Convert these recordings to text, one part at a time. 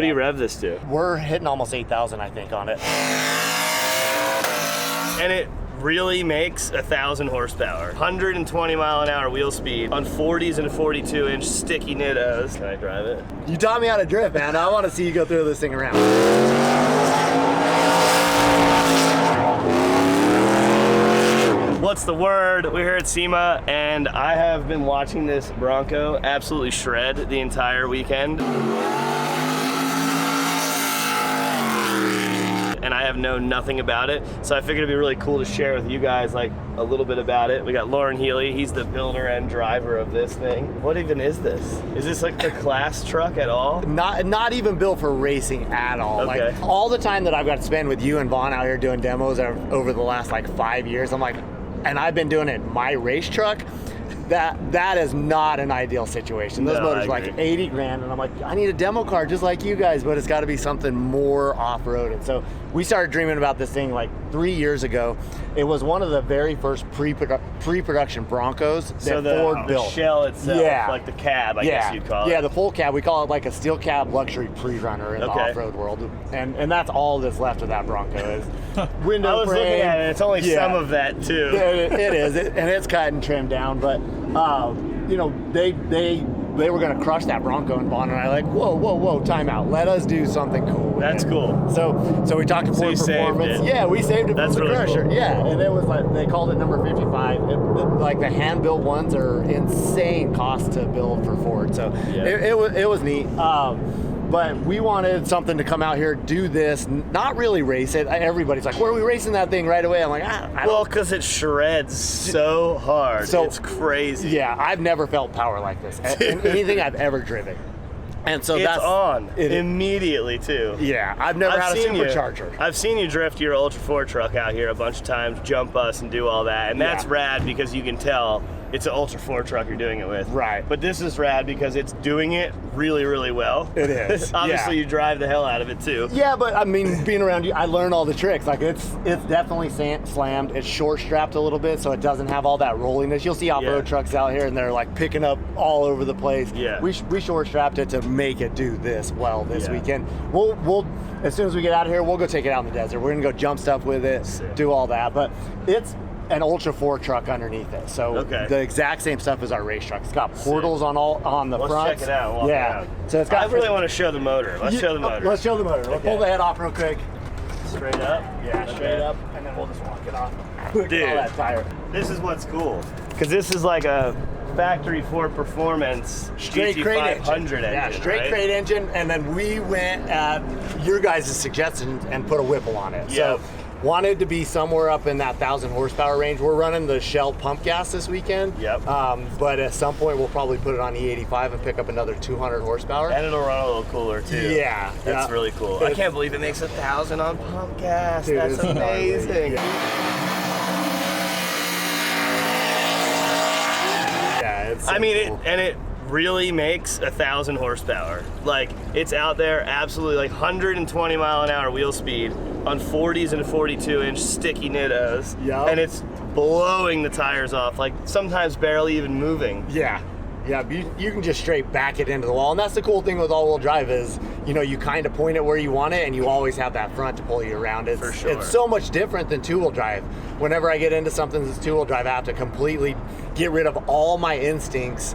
What do you rev this to? We're hitting almost 8,000, I think, on it. And it really makes 1,000 horsepower. 120 mile an hour wheel speed on 40s and 42-inch sticky Nittos. Can I drive it? You taught me how to drift, man. I want to see you go through this thing around. What's the word? We're here at SEMA, and I have been watching this Bronco absolutely shred the entire weekend. And I have known nothing about it, so I figured it'd be really cool to share with you guys like a little bit about it. We got Loren Healy, he's the builder and driver of this thing. What even is this? Is this like the class truck at all? Not even built for racing at all. Okay. Like all the time that I've got to spend with you and Vaughn out here doing demos over the last like 5 years, I'm like, and I've been doing it in my race truck. That is not an ideal situation. Those motors are like 80 grand, and I'm like, I need a demo car just like you guys, but it's got to be something more off-road. And so we started dreaming about this thing like 3 years ago. It was one of the very first pre-production Broncos that Ford built. The shell itself, yeah. like the cab, I guess you'd call it. Yeah, the full cab. We call it like a steel cab luxury pre-runner in the off-road world. And that's all that's left of that Bronco is window frame. I was looking at it, it's only some of that too. It is, and it's cut and trimmed down, but you know, they were going to crush that Bronco, and Vaughn and I like, whoa, time out. Let us do something cool. That's cool. So we talked to Ford Performance. Yeah, we saved it from the crusher. Cool. Yeah, and it was like, they called it number 55. Like the hand-built ones are insane cost to build for Ford. So it was neat. But we wanted something to come out here, do this, not really race it. Everybody's like, where are we racing that thing right away? I'm like, well, because it shreds so hard. So, it's crazy. Yeah, I've never felt power like this in anything I've ever driven. And so it's on immediately too. Yeah, I've never had a supercharger. I've seen you drift your Ultra 4 truck out here a bunch of times, jump us and do all that. And that's rad because you can tell it's an Ultra 4 truck you're doing it with. Right. But this is rad because it's doing it really, really well. It is. Obviously you drive the hell out of it too. Yeah, but I mean, being around you, I learned all the tricks. Like it's definitely slammed. It's short strapped a little bit, so it doesn't have all that rolliness. You'll see off-road trucks out here and they're like picking up all over the place. Yeah. We short strapped it to make it do this well this weekend. We'll as soon as we get out of here, we'll go take it out in the desert. We're gonna go jump stuff with it, do all that. But it's an Ultra 4 truck underneath it, so the exact same stuff as our race truck. It's got portals on the front. Let's check it out. So it's got. I really want to show the motor. Let's show the motor. Let's show the motor. Let's pull the head off real quick. Straight up. Yeah, straight up, and then we'll just walk it off. Dude, all that tire. This is what's cool, because this is like a factory Ford Performance GT500 engine. Yeah, straight crate engine, and then we went at your guys' suggestion and put a Whipple on it. So wanted to be somewhere up in that 1,000 horsepower range. We're running the Shell pump gas this weekend. But at some point we'll probably put it on E85 and pick up another 200 horsepower. And it'll run a little cooler too. Yeah. That's really cool. I can't believe it makes 1,000 on pump gas. Dude, that's amazing. I mean, it really makes 1,000 horsepower. Like, it's out there absolutely like 120 mile an hour wheel speed on 40s and 42-inch sticky Nittos. And it's blowing the tires off, like sometimes barely even moving. Yeah, you can just straight back it into the wall. And that's the cool thing with all-wheel drive is, you know, you kind of point it where you want it and you always have that front to pull you around. For sure. It's so much different than two-wheel drive. Whenever I get into something that's two-wheel drive, I have to completely get rid of all my instincts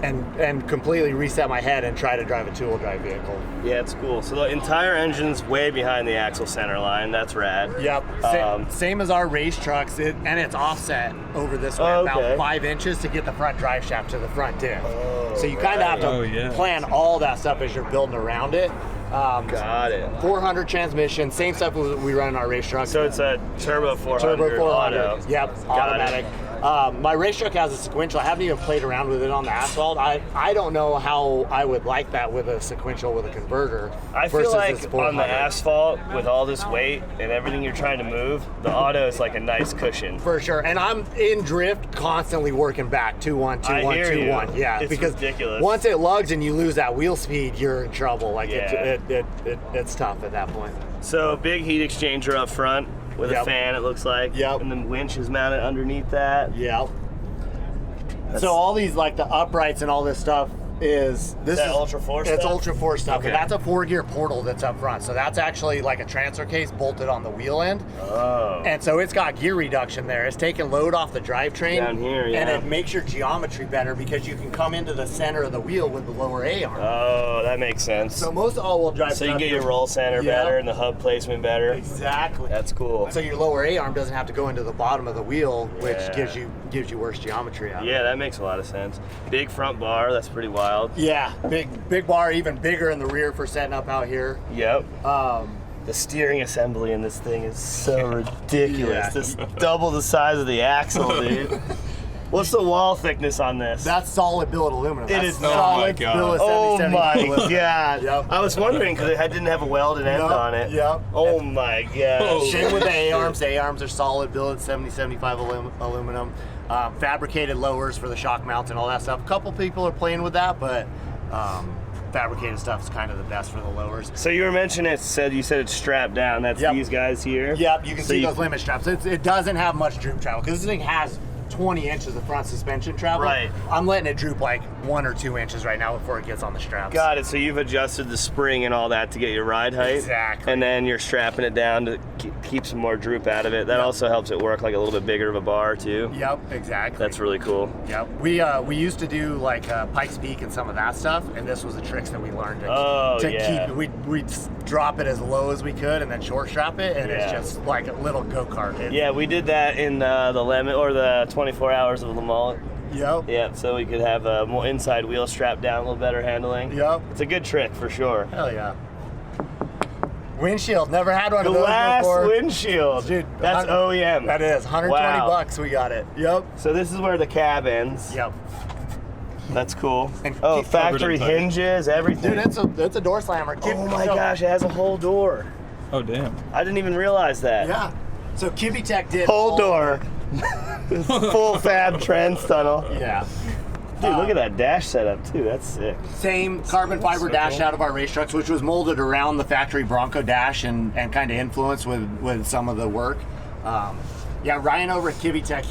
and completely reset my head and try to drive a two-wheel drive vehicle. Yeah, it's cool. So the entire engine's way behind the axle center line. That's rad. Yep. Same as our race trucks, and it's offset over this way about 5 inches to get the front drive shaft to the front diff. So you kind of have to plan all that stuff as you're building around it. Got it. 400 transmission, same stuff we run in our race truck. So it's a turbo 400. Turbo 400. Auto. Yep, automatic. My race truck has a sequential. I haven't even played around with it on the asphalt. I don't know how I would like that with a sequential with a converter. I feel like on the asphalt with all this weight and everything you're trying to move, the auto is like a nice cushion. For sure. And I'm in drift constantly working back 2-1, 2-1, 2-1. Yeah, it's because ridiculous. Once it lugs and you lose that wheel speed, you're in trouble. Like it's tough at that point. So big heat exchanger up front with a fan, it looks like. And then winch is mounted underneath that. So all these, like the uprights and all this stuff, is this that Ultra 4 stuff? It's Ultra 4 stuff. Okay. And that's a 4-gear portal that's up front. So that's actually like a transfer case bolted on the wheel end. Oh. And so it's got gear reduction there. It's taking load off the drivetrain. Down here, yeah. And it makes your geometry better because you can come into the center of the wheel with the lower A arm. Oh, that makes sense. So most all-wheel drive So you can get your roll center better and the hub placement better. Exactly. That's cool. So your lower A arm doesn't have to go into the bottom of the wheel, which gives you worse geometry out of it. Yeah, that makes a lot of sense. Big front bar, that's pretty wild. Yeah, big bar, even bigger in the rear for setting up out here. Yep. The steering assembly in this thing is so ridiculous. Yeah. This double the size of the axle, dude. What's the wall thickness on this? That's solid billet aluminum. It is solid billet Oh 70/70 my aluminum. god. Yep. I was wondering because it didn't have a welded end on it. Yep. Oh my god. Same with the A-arms. The A-arms are solid billet 70/75 aluminum. Fabricated lowers for the shock mounts and all that stuff. A couple people are playing with that, but fabricated stuff is kind of the best for the lowers. So you were mentioning you said it's strapped down. That's these guys here? Yep, you can see those limit straps. It doesn't have much droop travel because this thing has 20 inches of front suspension travel. Right. I'm letting it droop like 1 or 2 inches right now before it gets on the straps. Got it. So you've adjusted the spring and all that to get your ride height. Exactly. And then you're strapping it down to keep some more droop out of it. That also helps it work like a little bit bigger of a bar too. Yep, exactly. That's really cool. Yep. We used to do like Pikes Peak and some of that stuff, and this was the tricks that we learned to keep. We'd drop it as low as we could and then short strap it, and it's just like a little go-kart. Yeah, we did that in the lemon or the 24 hours of Le Mans. Yep. Yeah, so we could have a more inside wheel strapped down, a little better handling. Yep. It's a good trick for sure. Hell yeah. Windshield, never had one of those Glass before. windshield. Dude, that's OEM. That is, 120 bucks we got it. Yep. So this is where the cab ends. Yep. That's cool. And factory hinges, everything. Dude, it's a door slammer. Oh my gosh, it has a whole door. Oh damn. I didn't even realize that. Yeah. So Kibitech did whole door. Full fab trans tunnel. Yeah. Dude, look at that dash setup too. That's sick. Same carbon fiber dash out of our race trucks, which was molded around the factory Bronco dash and kind of influenced with some of the work. Yeah, Ryan over at Kibitech,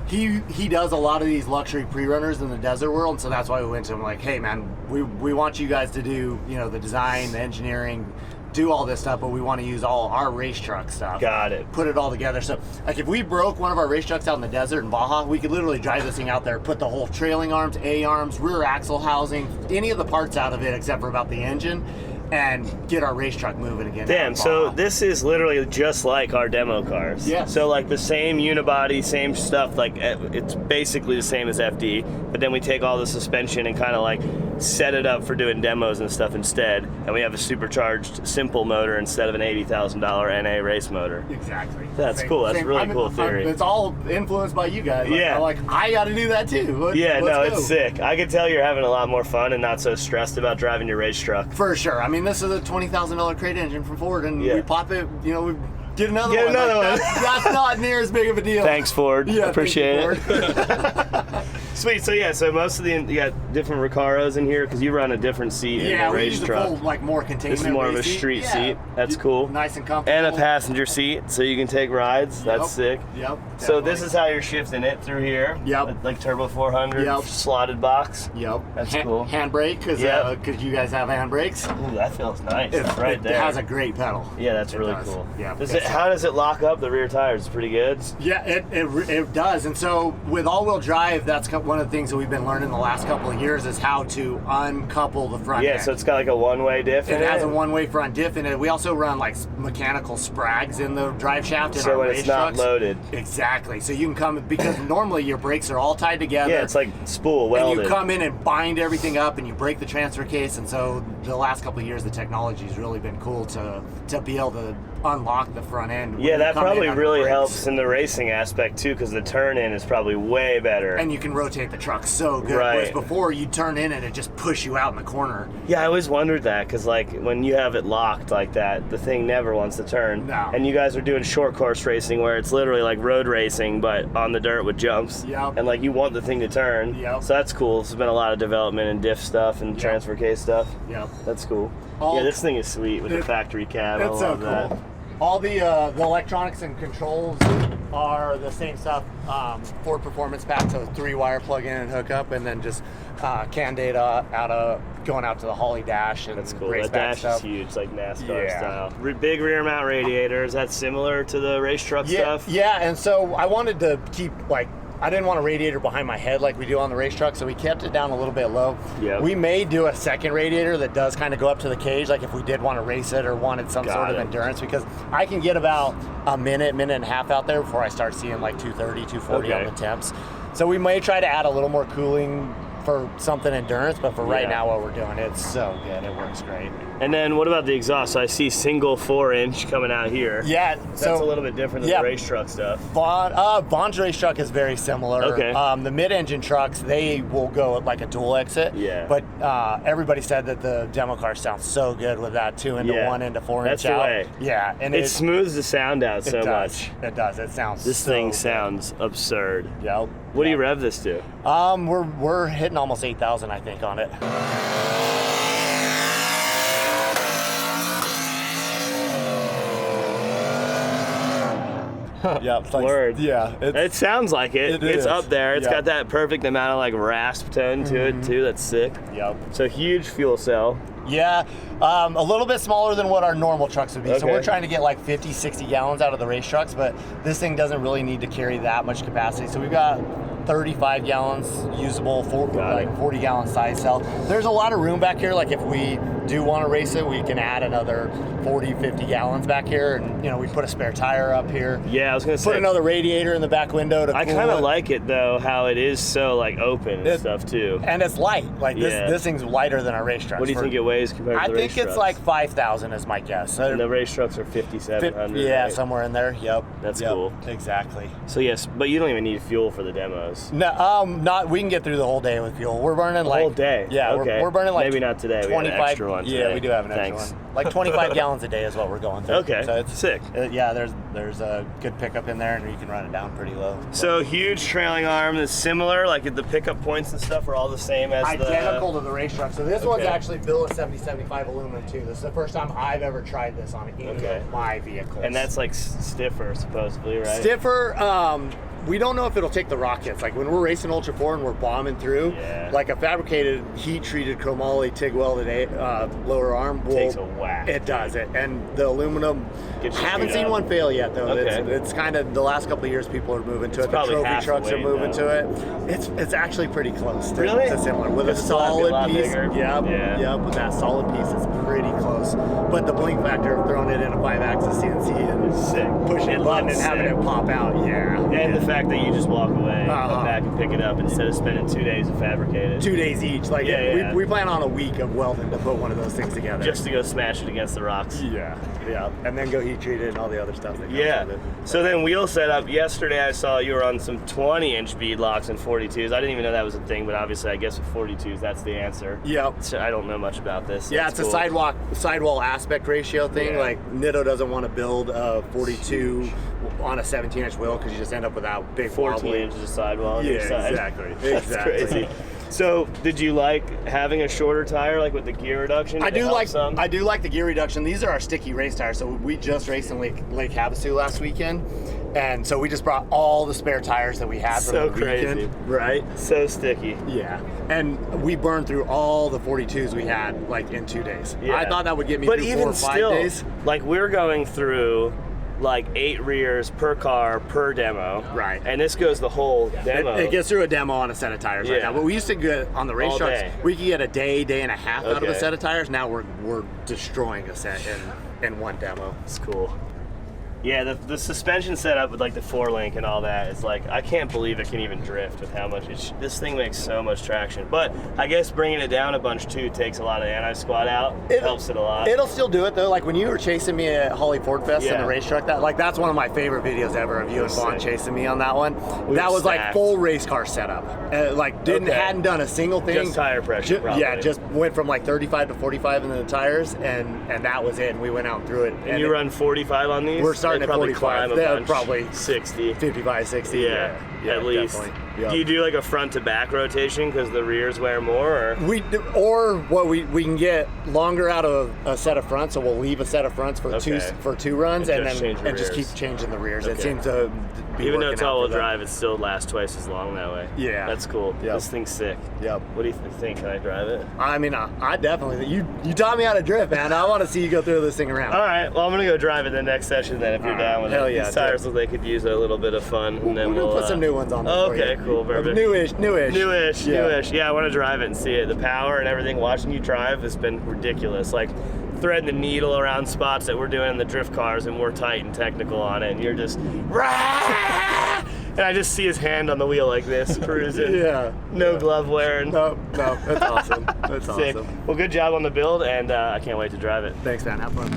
he does a lot of these luxury pre-runners in the desert world, and so that's why we went to him like, hey man, we want you guys to do the design, the engineering, do all this stuff, but we want to use all our race truck stuff. Got it. Put it all together. So like if we broke one of our race trucks out in the desert in Baja, we could literally drive this thing out there, put the whole trailing arms, A-arms, rear axle housing, any of the parts out of it except for about the engine, and get our race truck moving again. Damn, so this is literally just like our demo cars. Yeah. So like the same unibody, same stuff, like it's basically the same as FD, but then we take all the suspension and kind of like set it up for doing demos and stuff instead, and we have a supercharged simple motor instead of an $80,000 NA race motor. Exactly. That's cool. That's really cool theory. It's all influenced by you guys. Yeah. I'm like, I got to do that too. It's sick. I can tell you're having a lot more fun and not so stressed about driving your race truck. For sure. I mean, this is a $20,000 crate engine from Ford, and we pop it, we get another one. That's not near as big of a deal. Thanks, Ford. Yeah, appreciate it. Sweet. So most of you got different Recaros in here because you run a different seat in the race truck. Full, like more containment. This is more of a street seat. That's cool. Nice and comfortable. And a passenger seat, so you can take rides. That's sick. Yep. So this is how you're shifting it through here. Yep. Like Turbo 400 slotted box. Yep. That's cool. Handbrake, because you guys have handbrakes. Ooh, that feels nice. It's right there. It has a great pedal. Yeah, that's really cool. Yeah. How does it lock up the rear tires? It's pretty good. Yeah, it does. And so with all-wheel drive, that's one of the things that we've been learning the last couple of years is how to uncouple the front end. So it's got like a one-way diff in it? It has a one-way front diff in it. We also run like mechanical sprags in the drive shaft in our when race it's not trucks. Loaded. Exactly. So you can come, because normally your brakes are all tied together. Yeah, it's like spool welded. And you come in and bind everything up and you break the transfer case. And so the last couple of years, the technology's really been cool to be able to unlock the front end. Yeah, that probably really helps in the racing aspect too, because the turn in is probably way better. And you can rotate the truck so good. Right. Whereas before you turn in and it just push you out in the corner. Yeah, I always wondered that, because like when you have it locked like that, the thing never wants to turn. No. And you guys are doing short course racing where it's literally like road racing but on the dirt with jumps. Yep. And like you want the thing to turn. Yep. So that's cool. There's been a lot of development in diff stuff and transfer case stuff. Yep. That's cool. Yeah, this thing is sweet with the factory cab. I love that. All the electronics and controls are the same stuff, Ford Performance Pack, so 3-wire plug-in and hook up, and then just CAN data going out to the Holly dash and that's cool. race That back dash stuff. is huge, like NASCAR style. Big rear mount radiators. That's similar to the race truck stuff. Yeah, and so I wanted to keep I didn't want a radiator behind my head like we do on the race truck, so we kept it down a little bit low. Yep. We may do a second radiator that does kind of go up to the cage, like if we did want to race it or wanted some sort of endurance, because I can get about a minute and a half out there before I start seeing like 230, 240 on the temps. So we may try to add a little more cooling for something endurance, but for right now what we're doing, it's so good. It works great. And then what about the exhaust? So I see single 4-inch coming out here. Yeah, that's a little bit different than the race truck stuff. Vaughn's race truck is very similar. Okay. The mid-engine trucks, they will go like a dual exit. Yeah. But everybody said that the demo car sounds so good with that 2 into 1 into 4 That's inch out. the way. Yeah, and it smooths the sound out so much. It does. It sounds. This thing sounds absurd. Yep. What do you rev this to? We're hitting almost 8,000, I think, on it. Yeah, it's like, Word. Yeah, it sounds like it. It's up there. It's got that perfect amount of like rasp tone to it too. That's sick. Yep. So huge fuel cell. Yeah, a little bit smaller than what our normal trucks would be. Okay. So we're trying to get like 50, 60 gallons out of the race trucks, but this thing doesn't really need to carry that much capacity. So we've got 35 gallons usable, 40 gallon size cell. There's a lot of room back here. Like if we do want to race it, we can add another 40, 50 gallons back here, and we put a spare tire up here. Yeah, I was gonna say. Put another radiator in the back window to cool I kind of like it though, how it is so like open and stuff too. And it's light. Like this thing's lighter than our race trucks. What do you think it weighs compared to the race trucks? I think it's like 5,000 is my guess. And the race trucks are 5,700. Yeah, right? somewhere in there. Yep. That's cool. Exactly. So yes, but you don't even need fuel for the demos. No, we can get through the whole day with fuel. We're burning the whole day. Yeah, okay. we're burning like maybe not today. 25, we have an extra one today. Yeah, we do have an extra one. Like 25 gallons a day is what we're going through. Okay, so it's sick. Yeah, there's a good pickup in there, and you can run it down pretty low. So huge trailing arm is similar. Like the pickup points and stuff are all the same as identical to the race truck. So this one's actually built with 7075 aluminum too. This is the first time I've ever tried this on any of my vehicles. And that's like stiffer supposedly, right? Stiffer. We don't know if it'll take the rockets. Like when we're racing Ultra 4 and we're bombing through, like a fabricated heat-treated chromoly TIG welded lower arm takes a whack. It does it, and the aluminum. Haven't seen one fail yet though. It's kind of the last couple of years people are moving to it. The trophy trucks are moving to it. It's actually pretty close. To similar with a solid piece. Yep. With that solid piece, it's pretty close. But the blink factor of throwing it in a 5-axis CNC and pushing a button and having it pop out, and the fact that you just walk away, come back and pick it up instead of spending 2 days to fabricate it. 2 days each. Like we plan on a week of welding to put one of those things together. Just to go smash it against the rocks. Yeah. And then go heat treat it and all the other stuff that comes with it. So then wheel setup. Yesterday I saw you were on some 20-inch bead locks and 42s. I didn't even know that was a thing, but obviously I guess with 42s that's the answer. Yep. So I don't know much about this. So it's a sidewall aspect ratio thing. Yeah. Like Nitto doesn't want to build a 42 on a 17-inch wheel because you just end up with that big 14 inches of sidewall on each each side. Exactly. That's crazy. So, did you like having a shorter tire, like with the gear reduction? I do like the gear reduction. These are our sticky race tires. So we just raced in Lake Havasu last weekend, and so we just brought all the spare tires that we had from the weekend. Right? So sticky. Yeah, and we burned through all the 42s we had like in 2 days. Yeah. I thought that would get me through 4 or 5 days. Like we're going through like 8 rears per car per demo. Right. And this goes the whole demo. It gets through a demo on a set of tires right now. But we used to get on the race all trucks, day. we could get a day and a half out of a set of tires. Now we're destroying a set in one demo. It's cool. Yeah, the suspension setup with like the 4-link and all that is like, I can't believe it can even drift with how much this thing makes so much traction. But I guess bringing it down a bunch too takes a lot of anti-squat out. It helps it a lot. It'll still do it though. Like when you were chasing me at Holly Ford Fest in the race truck, that's one of my favorite videos ever of you and Vaughn chasing me on that one. That was like full race car setup. Hadn't done a single thing. Just tire pressure, probably. Yeah, just went from like 35 to 45 in the tires, and that was it. And we went out and threw it. And you run 45 on these? We're starting at 45. Probably 60. 55, 60. Yeah, at least. Definitely. Yep. Do you do like a front to back rotation because the rears wear more? Or? We can get longer out of a set of fronts, so we'll leave a set of fronts for two runs, and just keep changing the rears. It seems to be even though it's all-wheel drive, it still lasts twice as long that way. Yeah, that's cool. Yep. This thing's sick. Yep. What do you think? Can I drive it? I mean, I definitely. You taught me how to drift, man. I want to see you go through this thing around. All right. Well, I'm gonna go drive it the next session then. If you're down with Hell it. yeah. These tires look like they could use a little bit of fun, and then we'll put some new ones on. Okay, cool. Perfect. Newish. Yeah, I want to drive it and see it. The power and everything. Watching you drive has been ridiculous. Like threading the needle around spots that we're doing in the drift cars, and we're tight and technical on it, and you're just and I just see his hand on the wheel like this, cruising. No glove wearing. No, that's awesome. That's sick. Awesome. Well, good job on the build, and I can't wait to drive it. Thanks, man. Have fun.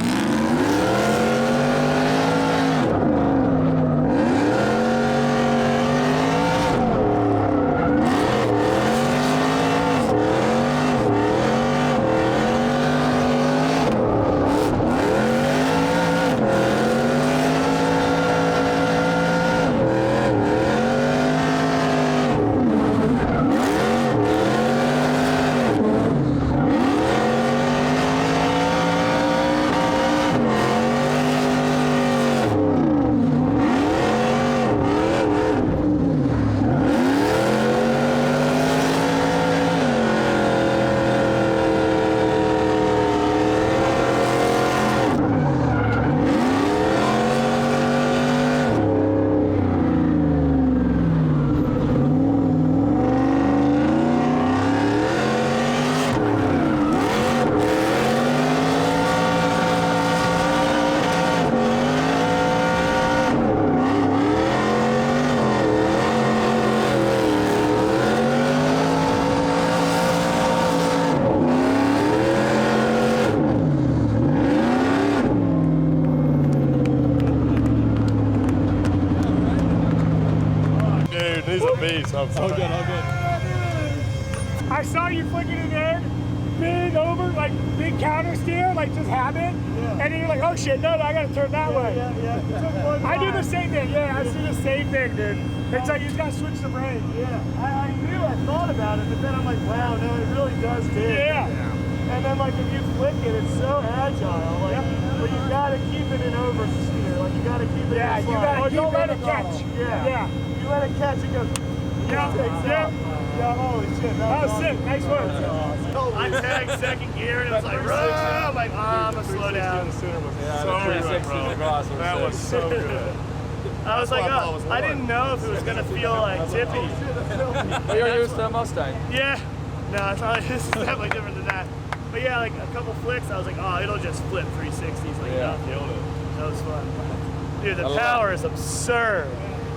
He's a beast. All good. I saw you flicking it in, big over, like big counter steer, like just have it, and then you're like, oh shit, no, I gotta turn that way. I do the same thing, I see the same thing, dude. It's like you just gotta switch the brake. I knew, I thought about it, but then I'm like, wow, no, it really does too. And then like if you flick it, it's so agile, like, but you gotta keep it in oversteer, like you gotta keep it in you gotta don't let it catch. You let it catch, it goes. Holy shit. That was sick. Nice work. I tagged second gear and it was like, I'm like, I'm gonna slow down. That was so good. I was like, I didn't know if it was gonna feel like tippy. You're used to a Mustang. Yeah. No, it's not. This is definitely different than that. But yeah, like a couple flicks, I was like, oh, it'll just flip 360s like nothing. That was fun. Dude, the power is absurd.